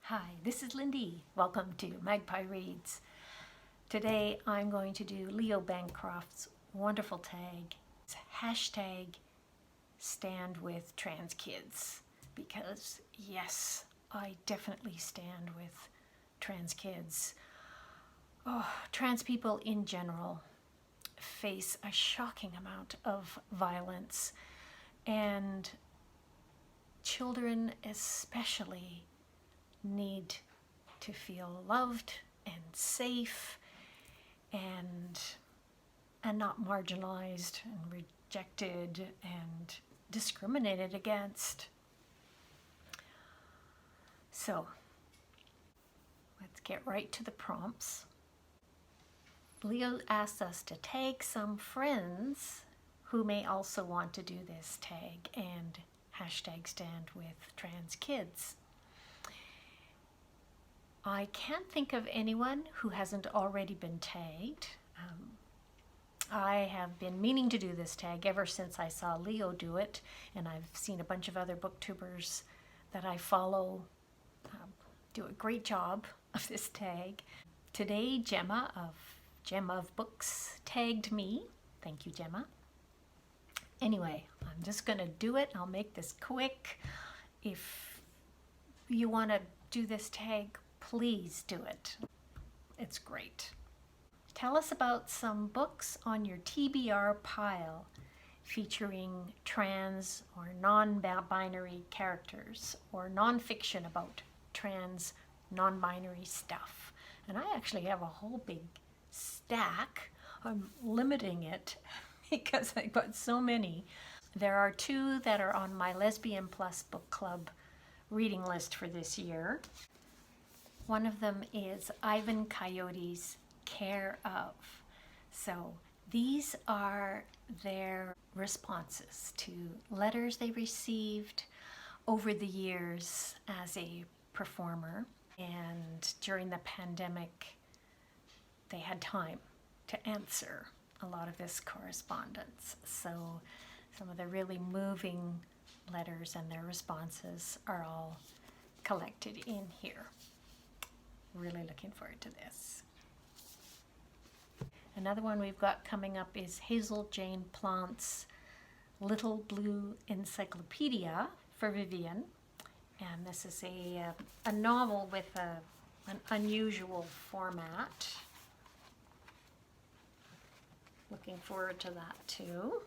Hi, this is Lindy. Welcome to Magpie Reads. Today I'm going to do Leo Bancroft's wonderful tag. It's hashtag stand with trans kids, because yes, I definitely stand with trans kids. Trans people in general face a shocking amount of violence, and children especially need to feel loved and safe and not marginalized and rejected and discriminated against. So let's get right to the prompts. Leo asks us to tag some friends who may also want to do this tag and hashtag stand with trans kids. I can't think of anyone who hasn't already been tagged. I have been meaning to do this tag ever since I saw Leo do it, and I've seen a bunch of other booktubers that I follow do a great job of this tag. Today, Gemma of Books tagged me. Thank you, Gemma. Anyway, I'm just going to do it. I'll make this quick. If you want to do this tag, please do it. It's great. Tell us about some books on your TBR pile featuring trans or non-binary characters, or nonfiction about trans non-binary stuff. And I actually have a whole big stack. I'm limiting it because I've got so many. There are two that are on my Lesbian Plus book club reading list for this year. One of them is Ivan Coyote's Care Of. So these are their responses to letters they received over the years as a performer. And during the pandemic, they had time to answer a lot of this correspondence. So some of the really moving letters and their responses are all collected in here. Really looking forward to this. Another one we've got coming up is Hazel Jane Plant's Little Blue Encyclopedia for Vivian. And this is a novel with an unusual format. Looking forward to that too.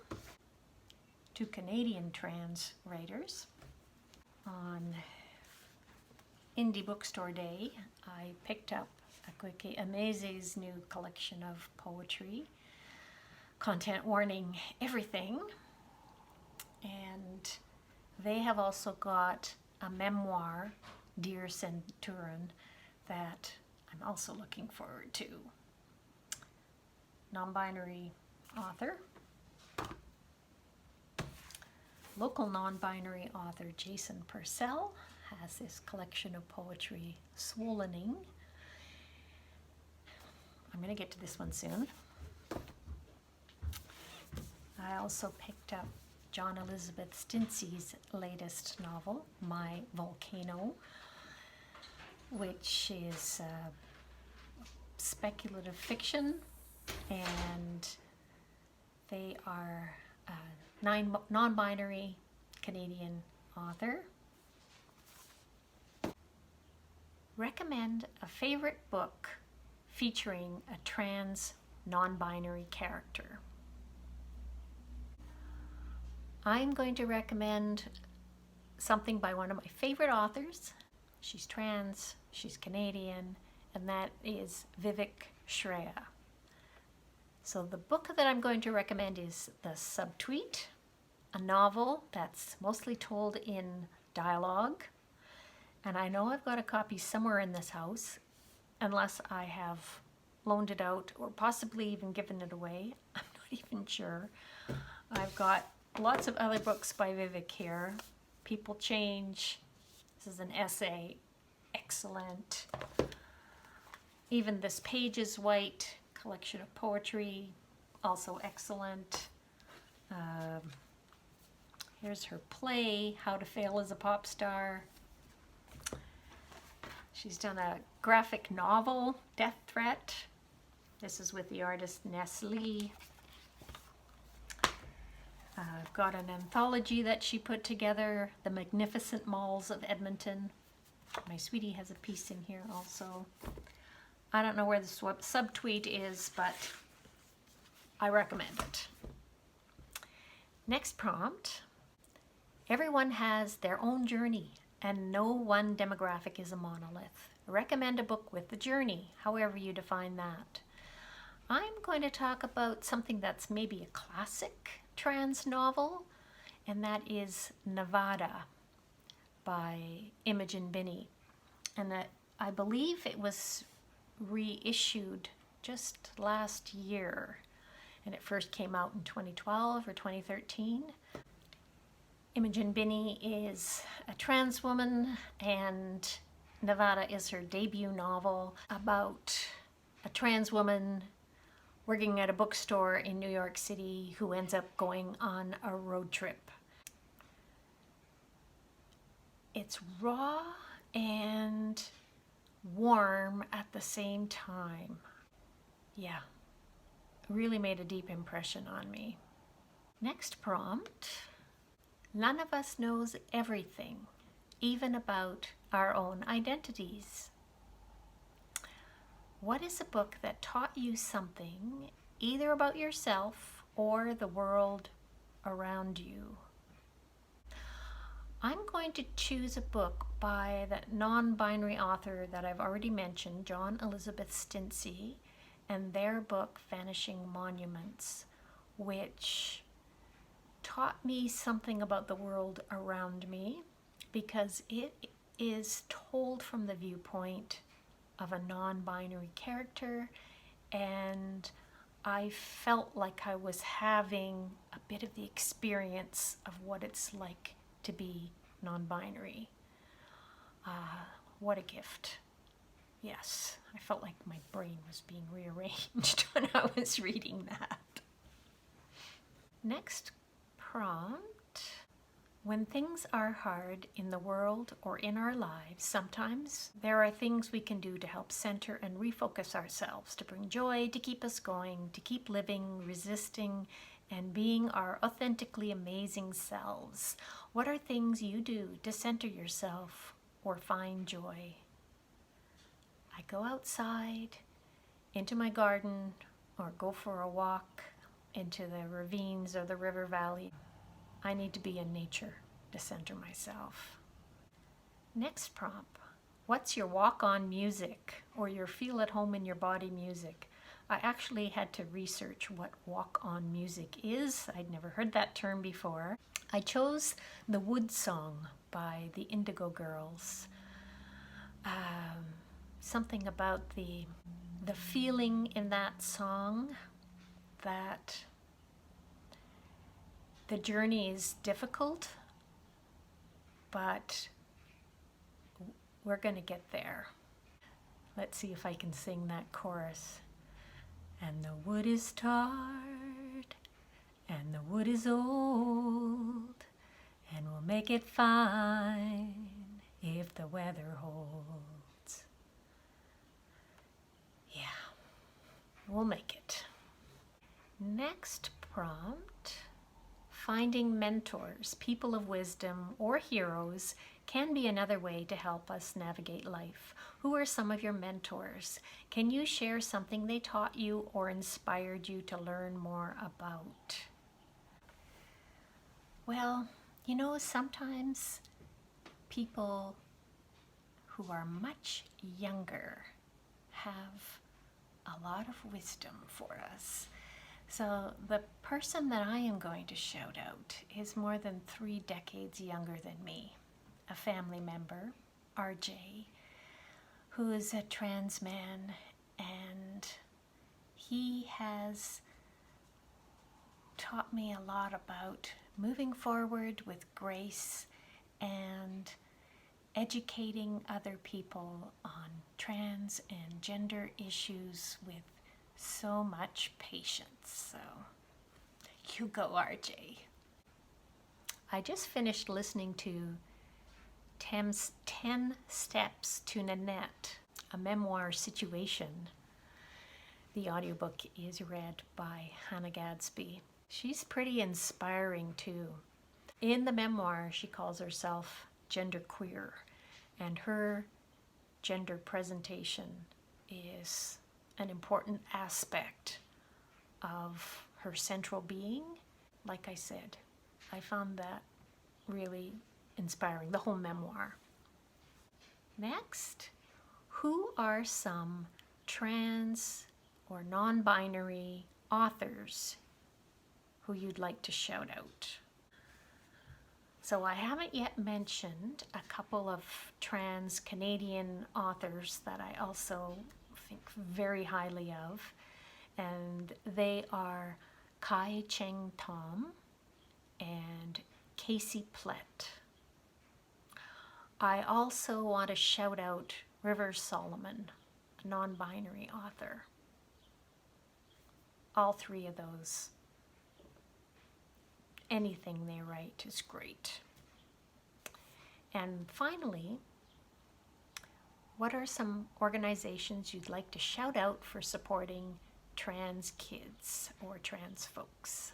Two Canadian trans writers. On Indie Bookstore Day, I picked up Akweke Ameze's new collection of poetry, content warning everything, and they have also got a memoir, Dear Centurion, that I'm also looking forward to. Non-binary author. Local non-binary author Jason Purcell has this collection of poetry, Swollening. I'm going to get to this one soon. I also picked up John Elizabeth Stintsey's latest novel, My Volcano, which is speculative fiction, and they are a non-binary Canadian author. Recommend a favorite book featuring a trans non-binary character. I'm going to recommend something by one of my favorite authors. She's trans, she's Canadian, and that is Vivek Shraya. So the book that I'm going to recommend is The Subtweet, a novel that's mostly told in dialogue. And I know I've got a copy somewhere in this house, unless I have loaned it out or possibly even given it away. I'm not even sure. I've got lots of other books by Vivek here. People Change. This is an essay. Excellent. Even This Page is White, collection of poetry. Also excellent. Here's her play, How to Fail as a Pop Star. She's done a graphic novel, Death Threat. This is with the artist Nestle. I've got an anthology that she put together, The Magnificent Malls of Edmonton. My sweetie has a piece in here also. I don't know where the subtweet is, but I recommend it. Next prompt. Everyone has their own journey, and no one demographic is a monolith. Recommend a book with the journey, however you define that. I'm going to talk about something that's maybe a classic trans novel, and that is Nevada by Imogen Binney. And I believe it was reissued just last year, and it first came out in 2012 or 2013. Imogen Binney is a trans woman, and Nevada is her debut novel about a trans woman working at a bookstore in New York City who ends up going on a road trip. It's raw and warm at the same time. Yeah, really made a deep impression on me. Next prompt. None of us knows everything, even about our own identities. What is a book that taught you something, either about yourself or the world around you? I'm going to choose a book by that non-binary author that I've already mentioned, John Elizabeth Stintsey, and their book, Vanishing Monuments, which taught me something about the world around me because it is told from the viewpoint of a non-binary character, and I felt like I was having a bit of the experience of what it's like to be non-binary. What a gift. Yes, I felt like my brain was being rearranged when I was reading that. Next prompt. When things are hard in the world or in our lives, sometimes there are things we can do to help center and refocus ourselves, to bring joy, to keep us going, to keep living, resisting, and being our authentically amazing selves. What are things you do to center yourself or find joy? I go outside, into my garden, or go for a walk into the ravines or the river valley. I need to be in nature to center myself. Next prompt. What's your walk-on music or your feel at home in your body music? I actually had to research what walk-on music is. I'd never heard that term before. I chose The Wood Song by the Indigo Girls. Something about the feeling in that song, that the journey is difficult, but we're going to get there. Let's see if I can sing that chorus. And the wood is tarred, and the wood is old, and we'll make it fine if the weather holds. Yeah, we'll make it. Next prompt. Finding mentors, people of wisdom, or heroes can be another way to help us navigate life. Who are some of your mentors? Can you share something they taught you or inspired you to learn more about? Well, you know, sometimes people who are much younger have a lot of wisdom for us. So the person that I am going to shout out is more than 3 decades younger than me, a family member, RJ, who is a trans man, and he has taught me a lot about moving forward with grace and educating other people on trans and gender issues with so much patience. So, you go, RJ. I just finished listening to 10 Steps to Nanette, a memoir situation. The audiobook is read by Hannah Gadsby. She's pretty inspiring too. In the memoir, she calls herself genderqueer, and her gender presentation is an important aspect of her central being. Like I said, I found that really inspiring, the whole memoir. Next, who are some trans or non-binary authors who you'd like to shout out? So I haven't yet mentioned a couple of trans Canadian authors that I also think very highly of, and they are Kai Cheng Tom and Casey Plett. I also want to shout out Rivers Solomon, a non-binary author. All three of those, anything they write is great. And finally, what are some organizations you'd like to shout out for supporting trans kids or trans folks?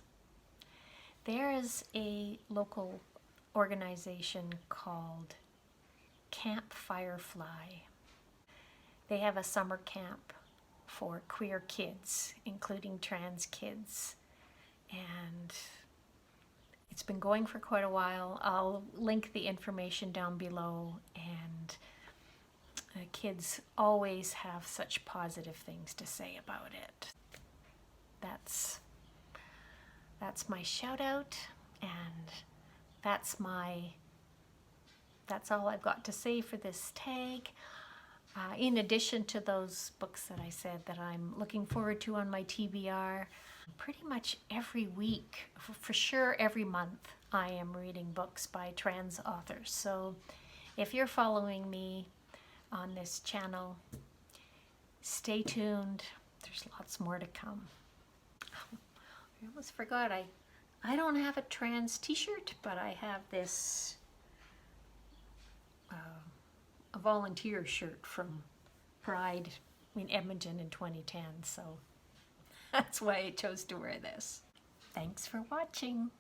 There is a local organization called Camp Firefly. They have a summer camp for queer kids, including trans kids, and it's been going for quite a while. I'll link the information down below, and the kids always have such positive things to say about it. That's my shout out, and that's all I've got to say for this tag. In addition to those books that I said that I'm looking forward to on my TBR, pretty much every week, for sure every month, I am reading books by trans authors. So if you're following me on this channel, stay tuned. There's lots more to come. I almost forgot, I don't have a trans t-shirt, but I have this a volunteer shirt from Pride in Edmonton in 2010, so that's why I chose to wear this. Thanks for watching.